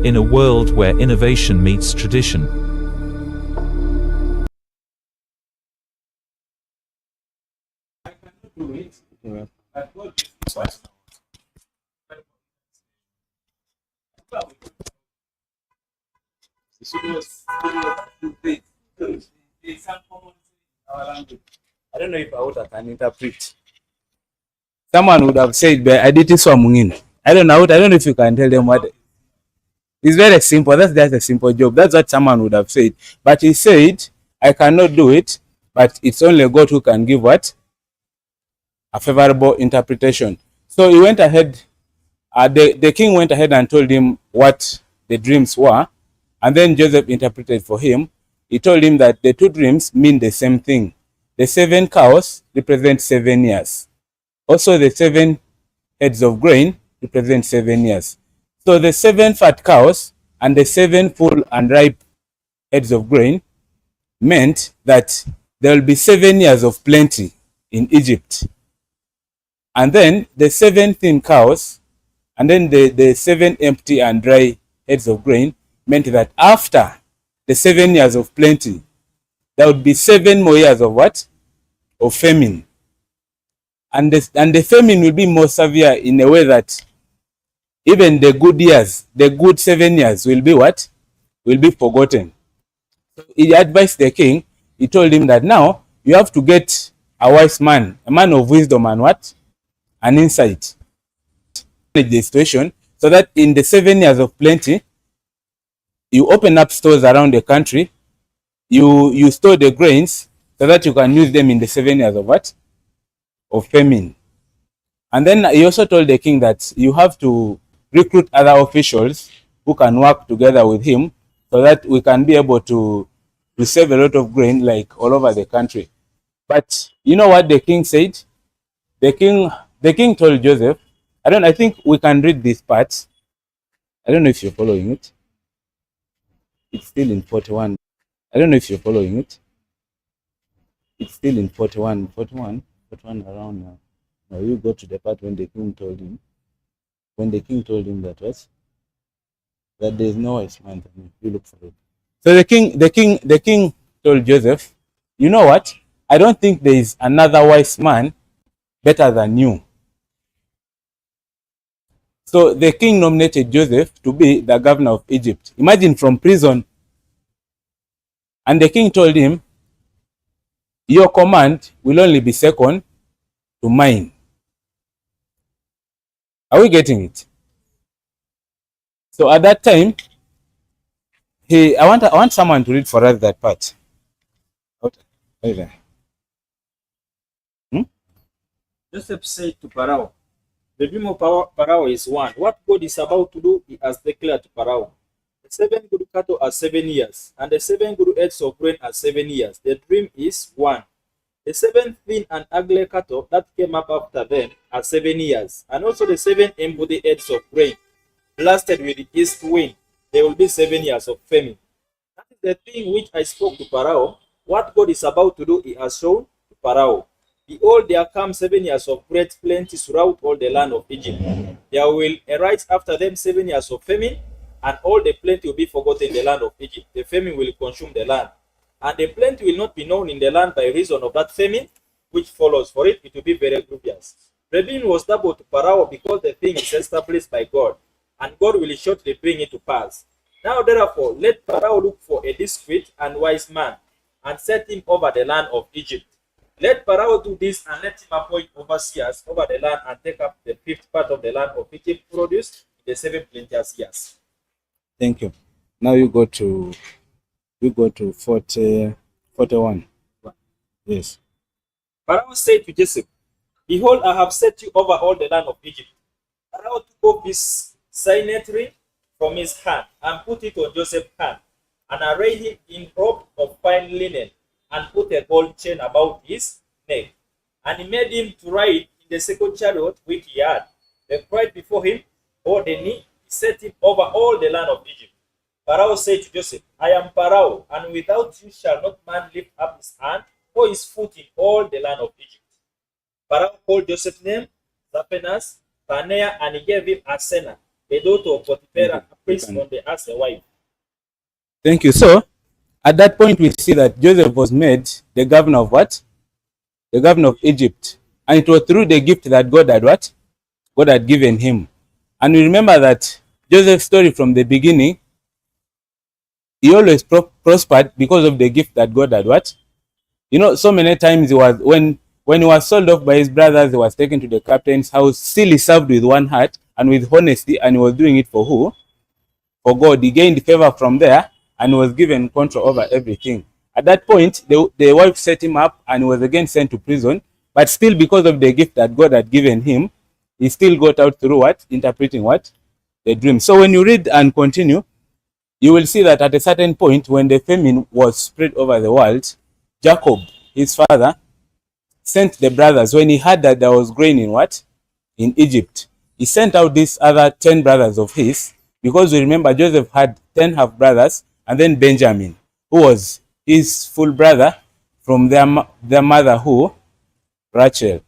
in a world where innovation meets tradition. I don't know if I can interpret. Someone would have said, I did this one. I don't know if you can tell them what. It's very simple. That's just a simple job. That's what someone would have said. But he said, I cannot do it, but it's only God who can give what? A favorable interpretation. So he went ahead, the king went ahead and told him what the dreams were. And then Joseph interpreted for him. He told him that the two dreams mean the same thing. The 7 cows represent 7 years. Also, the 7 heads of grain represent 7 years. So the 7 fat cows and the 7 full and ripe heads of grain meant that there will be 7 years of plenty in Egypt. And then the 7 thin cows and then the 7 empty and dry heads of grain meant that after the 7 years of plenty, there would be 7 more years of what? Of famine. And the famine will be more severe in a way that even the good years, the good 7 years will be what? Will be forgotten. So he advised the king, he told him that now you have to get a wise man, a man of wisdom and what? An insight. The situation so that in the 7 years of plenty, you open up stores around the country, you store the grains so that you can use them in the 7 years of what? Of famine. And then he also told the king that you have to recruit other officials who can work together with him so that we can be able to save a lot of grain like all over the country. But you know what the king said? The king told Joseph, I think we can read this part. I don't know if you're following it. It's still in 41. I don't know if you're following it. It's still in 41 around now. Now you go to the part when the king told him. When the king told him that what? That there is no wise man. You look for it. So the king told Joseph, you know what? I don't think there is another wise man better than you. So the king nominated Joseph to be the governor of Egypt. Imagine, from prison. And the king told him, your command will only be second to mine. Are we getting it? So at that time, I want someone to read for us that part. Joseph said to Pharaoh, the dream of Pharaoh is one. What God is about to do, he has declared to Pharaoh. The 7 good cattle are 7 years, and the 7 good heads of grain are 7 years. The dream is one. The 7 thin and ugly cattle that came up after them are 7 years, and also the 7 empty heads of grain, blasted with the east wind. There will be 7 years of famine. That is the thing which I spoke to Pharaoh. What God is about to do, he has shown to Pharaoh. Behold, there come 7 years of great plenty throughout all the land of Egypt. There will arise after them 7 years of famine, and all the plenty will be forgotten in the land of Egypt. The famine will consume the land, and the plenty will not be known in the land by reason of that famine which follows. For it will be very grievous. The dream was double to Pharaoh because the thing is established by God, and God will shortly bring it to pass. Now therefore, let Pharaoh look for a discreet and wise man, and set him over the land of Egypt. Let Pharaoh do this, and let him appoint overseers over the land, and take up the 5th part of the land of Egypt produce in the 7 plenteous years. Thank you. Now you go to 41. Yes. Pharaoh said to Joseph, behold, I have set you over all the land of Egypt. Pharaoh took off his signetry from his hand and put it on Joseph's hand, and arrayed him in robe of fine linen, and put a gold chain about his neck. And he made him to ride in the 2nd chariot which he had. They cried before him, bowed the knee, he set him over all the land of Egypt. Pharaoh said to Joseph, I am Pharaoh, and without you shall not man lift up his hand or his foot in all the land of Egypt. Pharaoh called Joseph's name Zaphenas Paneah, and he gave him Asenath, the daughter of Potiphar, a priest only, as a wife. Thank you. So, at that point, we see that Joseph was made the governor of what? The governor of Egypt. And it was through the gift that God had what? God had given him. And we remember that Joseph's story from the beginning, he always prospered because of the gift that God had what? You know, so many times he was, when he was sold off by his brothers, he was taken to the captain's house. Still he served with one heart and with honesty, and he was doing it for who? For God. He gained favor from there and was given control over everything. At that point, the wife set him up and he was again sent to prison. But still, because of the gift that God had given him, he still got out through what? Interpreting what? The dream. So when you read and continue, you will see that at a certain point, when the famine was spread over the world, Jacob, his father, sent the brothers. When he heard that there was grain in what? In Egypt, he sent out these other 10 brothers of his, because we remember Joseph had 10 half brothers, and then Benjamin, who was his full brother from their mother, who? Rachel.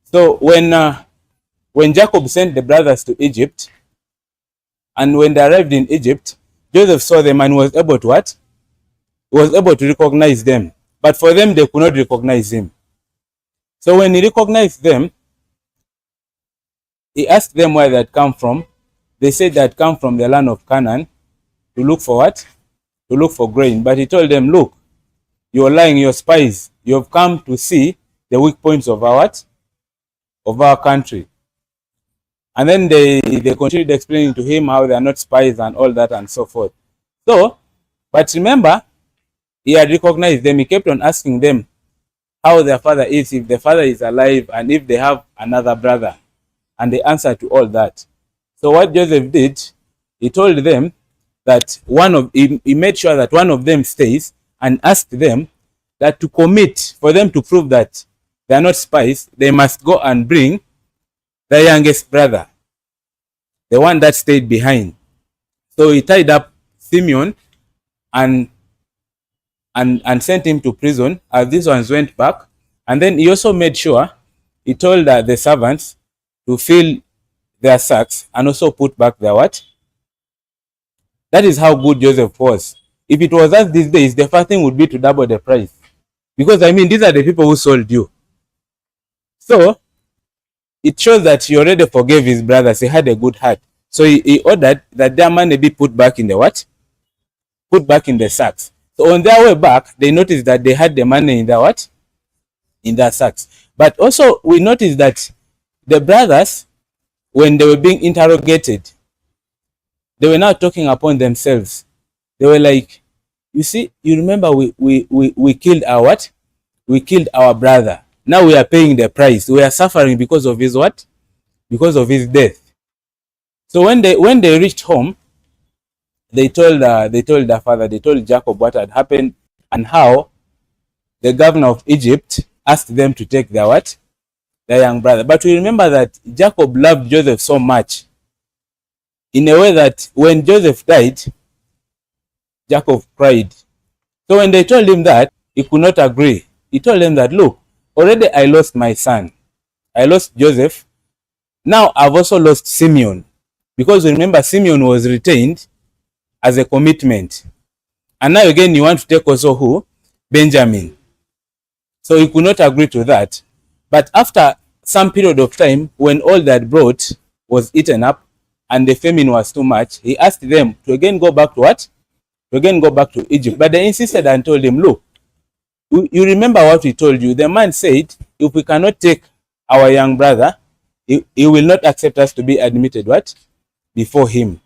So when Jacob sent the brothers to Egypt, and when they arrived in Egypt, Joseph saw them and was able to what? He was able to recognize them. But for them, they could not recognize him. So when he recognized them, he asked them where they had come from. They said they had come from the land of Canaan to look for what? To look for grain. But he told them, look, you are lying, you are spies. You have come to see the weak points of our what? Of our country. And then they continued explaining to him how they are not spies and all that and so forth. So, but remember, he had recognized them. He kept on asking them how their father is, if the father is alive, and if they have another brother. And they answered to all that. So what Joseph did, he told them that he made sure that one of them stays, and asked them that to commit, for them to prove that they are not spies, they must go and bring the youngest brother, the one that stayed behind. So he tied up Simeon and sent him to prison, as these ones went back. And then he also made sure, he told the servants to fill their sacks and also put back their what? That is how good Joseph was. If it was us these days, the first thing would be to double the price. Because I mean, these are the people who sold you. So it shows that he already forgave his brothers. He had a good heart. So he ordered that their money be put back in the what? Put back in the sacks. So on their way back, they noticed that they had the money in the what? In their sacks. But also we noticed that the brothers, when they were being interrogated, they were now talking upon themselves. They were like, you see, you remember we killed our what? We killed our brother. Now we are paying the price. We are suffering because of his what? Because of his death. So when they reached home, they told their father, they told Jacob what had happened and how the governor of Egypt asked them to take their what? Their young brother. But we remember that Jacob loved Joseph so much, in a way that when Joseph died, Jacob cried. So when they told him that, he could not agree. He told them that, look, already I lost my son. I lost Joseph. Now I've also lost Simeon. Because remember, Simeon was retained as a commitment. And now again, you want to take also who? Benjamin. So he could not agree to that. But after some period of time, when all that brought was eaten up and the famine was too much, he asked them to again go back to what? To again go back to Egypt. But they insisted and told him, look, you remember what we told you. The man said, if we cannot take our young brother, he will not accept us to be admitted what? Before him.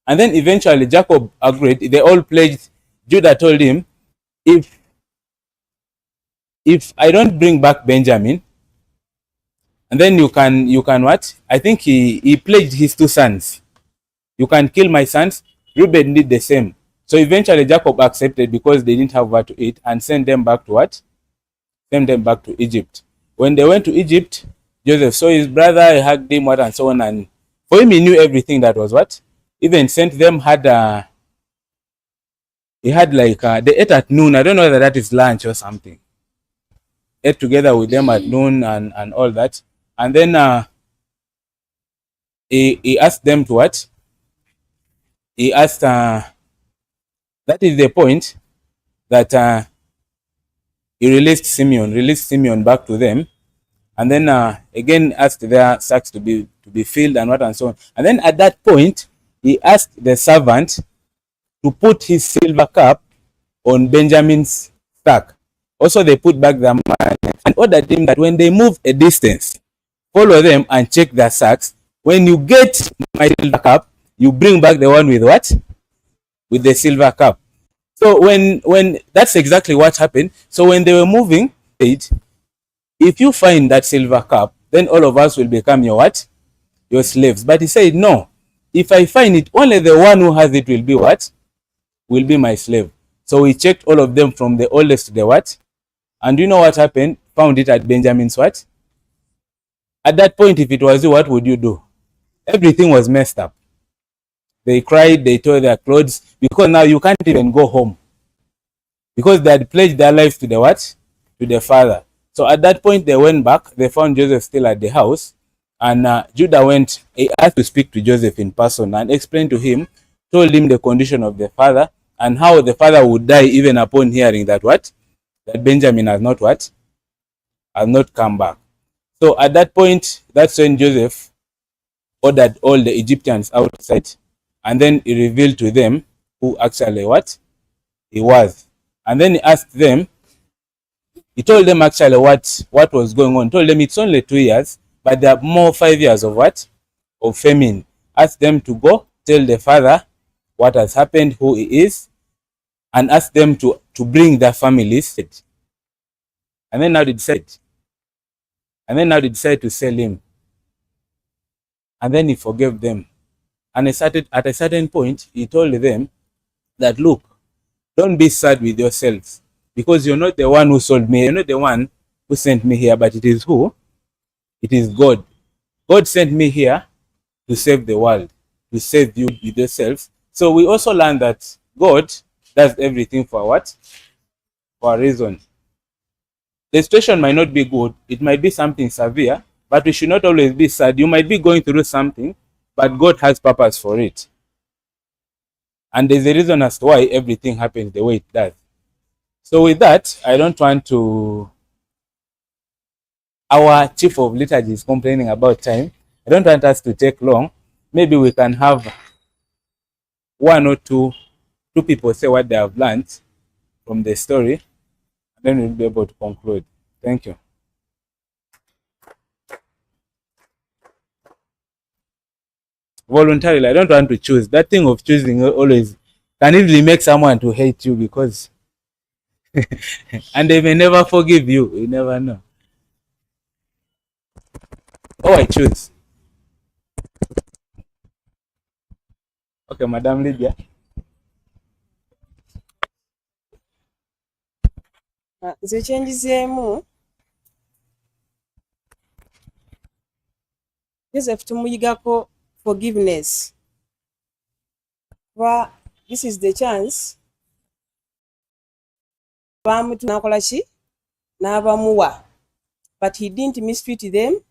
And then eventually Jacob agreed. They all pledged. Judah told him, if I don't bring back Benjamin, and then you can what? I think he pledged his 2 sons. You can kill my sons. Reuben did the same. So eventually Jacob accepted, because they didn't have what to eat, and sent them back to what? Sent them back to Egypt. When they went to Egypt, Joseph saw his brother, he hugged him, what, and so on. And for him, he knew everything that was what? Even sent them, he had like, they ate at noon. I don't know whether that is lunch or something. Ate together with them at noon and all that. And then he asked them to what? He asked, that is the point that he released Simeon back to them, and then again asked their sacks to be filled and what and so on. And then at that point, he asked the servant to put his silver cup on Benjamin's sack. Also, they put back their money and ordered him that when they move a distance, follow them and check their sacks. When you get my silver cup, you bring back the one with what? With the silver cup. So when that's exactly what happened. So when they were moving, if you find that silver cup, then all of us will become your what? Your slaves. But he said, no. If I find it, only the one who has it will be what? Will be my slave. So we checked all of them from the oldest to the what? And you know what happened? Found it at Benjamin's what? At that point, if it was you, what would you do? Everything was messed up. They cried, they tore their clothes, because now you can't even go home. Because they had pledged their lives to the what? To the father. So at that point, they went back. They found Joseph still at the house. And Judah went, he had to speak to Joseph in person and explain to him, told him the condition of the father and how the father would die even upon hearing that what? That Benjamin has not what? Has not come back. So at that point, that's when Joseph ordered all the Egyptians outside, and then he revealed to them who actually what? He was. And then he asked them, he told them actually what was going on. He told them it's only 2 years, but there are more 5 years of what? Of famine. Asked them to go tell the father what has happened, who he is, and asked them to bring their families. And then now they decided. And then now they decided to sell him. And then he forgave them. And at a certain point, he told them that, look, don't be sad with yourselves, because you're not the one who sold me. You're not the one who sent me here, but it is who? It is God. God sent me here to save the world, to save you with yourselves. So we also learn that God does everything for what? For a reason. The situation might not be good. It might be something severe, but we should not always be sad. You might be going through something, but God has purpose for it. And there's a reason as to why everything happens the way it does. So with that, I don't want to... Our chief of liturgy is complaining about time. I don't want us to take long. Maybe we can have one or two people say what they have learned from the story, and then we'll be able to conclude. Thank you. Voluntarily, I don't want to choose. That thing of choosing always can easily make someone to hate you, because and they may never forgive you. You never know. Oh, I choose. Okay, Madam Lydia. Nze kyenjizeemu Joseph tumuyigako forgiveness. Kuba this is the chance bamutu nakola ki n'abamuwa, but he didn't mistreat them.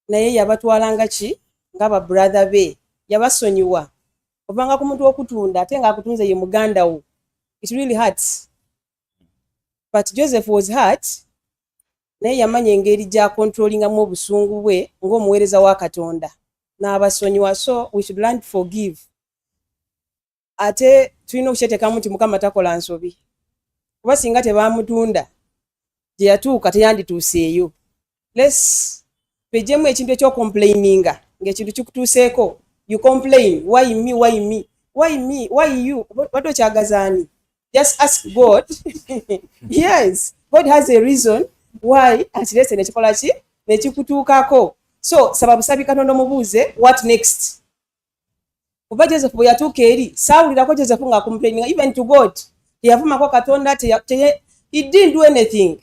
Naye yabatwalanga ki ng'aba brother be, yabasonyiwa. Ovanga ku muntu okutunda ate ng'akutunze ye muganda wo. It really hurts. But Joseph was hurt. Naye yamanya engeri gya controllingamu obusungu bwe ng'omuweereza wa Katonda n'abasonyiwa. So we should learn to forgive. Ate tulina okukyetekamu nti Mukama takola nsobi. Kuba singa tebamutunda gye yatuuka teyandituuseeyo. Let's pejemu ekintu eky'ocomplaininga ng'ekintu kikutuuseeko. You complain, why me, why me, why me, why you? What okyagazaani? Just ask God. Yes, God has a reason why akirese nekikola ki nekikutuukako. So saba busabi Katonda mubuuze what next. Kuba Joseph bwe yatuuka eri saawulirako Joseph nga complaining even to God. Yavumako Katonda he didn't do anything.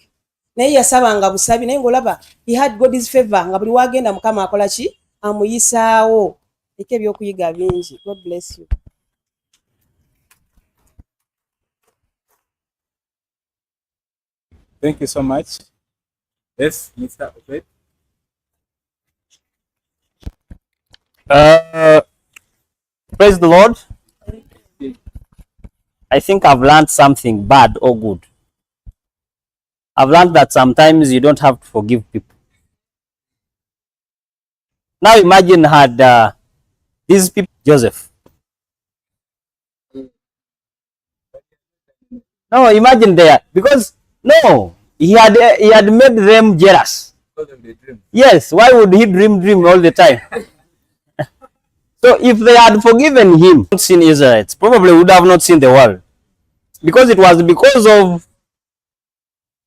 Naye yasabanga busabi, naye ng'olaba he had God's favor nga buli wagenda Mukama akola ki amuyisaawo. Eko ebyokuyiga bingi. God bless you. Thank you so much. Yes, Mr. Obed. Uh, Praise the Lord. I think I've learned something bad or good. I've learned that sometimes you don't have to forgive people. Now imagine had these people, Joseph. No, imagine there, because no, he had made them jealous. Because of the dream. Yes, why would he dream all the time? So if they had forgiven him, not seen Israelites, probably would have not seen the world. Because it was because of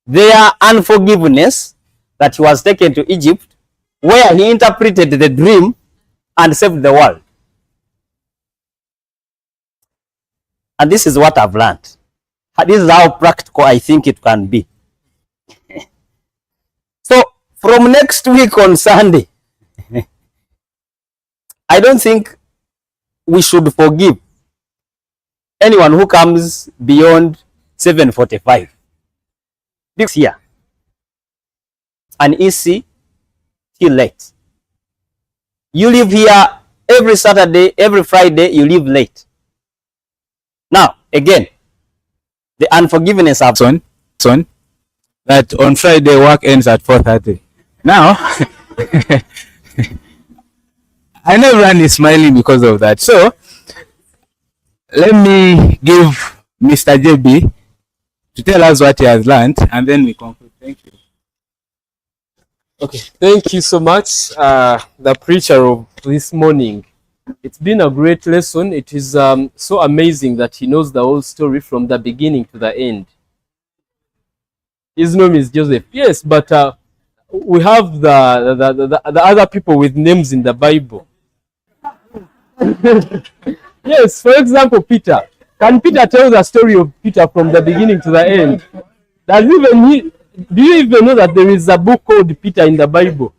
their unforgiveness that he was taken to Egypt, where he interpreted the dream and saved the world. And this is what I've learned. This is how practical I think it can be. So from next week on Sunday, I don't think we should forgive anyone who comes beyond 7:45. This year, an EC till late. You live here every Saturday, every Friday, you live late. Now, again, the unforgiveness of Son, that on Friday work ends at 4:30. Now, I know everyone is smiling because of that. So, let me give Mr. JB to tell us what he has learned, and then we conclude. Thank you. Okay, thank you so much, the preacher of this morning. It's been a great lesson. It is so amazing that he knows the whole story from the beginning to the end. His name is Joseph. Yes, but we have the other people with names in the Bible. Yes, for example, Peter. Can Peter tell the story of Peter from the beginning to the end? Do you even know that there is a book called Peter in the Bible?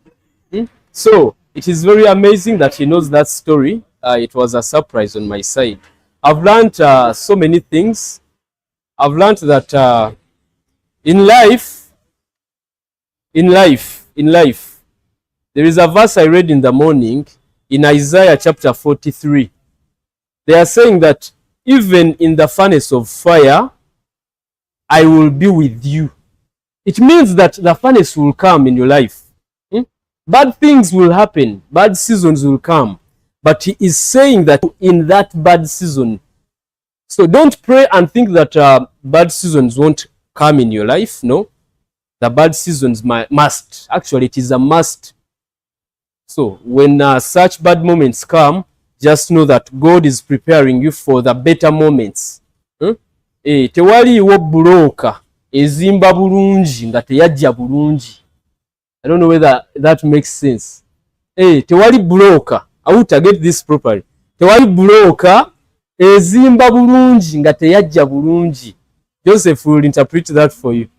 So it is very amazing that he knows that story. It was a surprise on my side. I've learned so many things. I've learned that in life, there is a verse I read in the morning in Isaiah chapter 43. They are saying that even in the furnace of fire, I will be with you. It means that the furnace will come in your life. Bad things will happen. Bad seasons will come. But he is saying that in that bad season. So don't pray and think that bad seasons won't come in your life. No. The bad seasons must. Actually, it is a must. So when such bad moments come, just know that God is preparing you for the better moments. Tewaliiwo bulooka ezimba bulungi nga teyajja bulungi. I don't know whether that makes sense. Tewali bulooka. I want to get this properly. Tewali bulooka ezimba bulungi nga teyajja bulungi. Joseph will interpret that for you.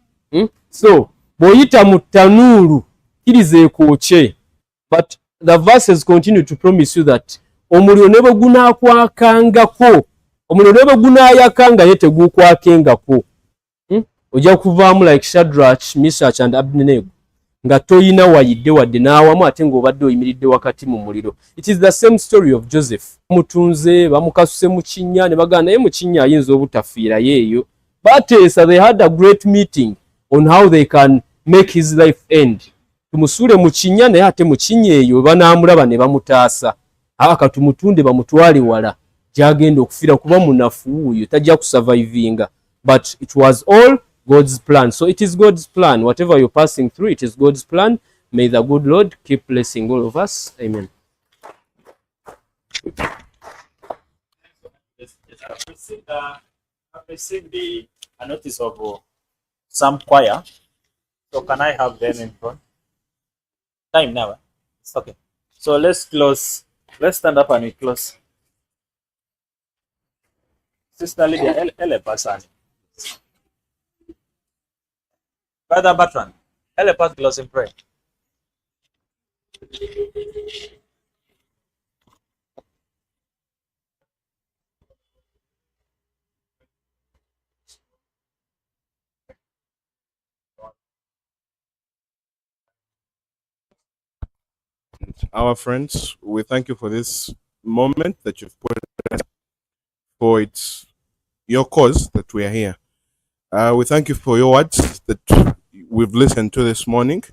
So boyita mu ttanuulu kiriza ekwokye. But the verses continue to promise you that omuliro ne bwe gunaakwakangako, omuliro ne bwe gunaayakanga ye teguukwakengako. Ojja kuvaamu like Shadrach, Meshach and Abednego nga toyina wayidde wadde n'awamu ate ng'obadde oyimiridde wakati mu muliro. It is the same story of Joseph. Mutunze bamukasuse mu kinnya ne bagamba naye mu kinnya ayinza obutafiira yeeyo. Bateesa, they had a great meeting on how they can make his life end. Tumusuule mu kinnya naye ate mu kinnya eyo banaamulaba ne bamutaasa. Aka tumutunde bamutwale wala gy'agenda okufiira kuba munafu wuuyo tajja kusurvivinga. But it was all God's plan. So it is God's plan. Whatever you're passing through, it is God's plan. May the good Lord keep blessing all of us. Amen. I've received a notice of some choir. So can I have them in front? Time now. It's okay. So let's close. Let's stand up and we close. Sister Lydia, help us. Brother Bertrand, help us close in prayer. our friends, we thank you for this moment that you've put in, for it's your cause that we are here. We thank you for your words that we've listened to this morning.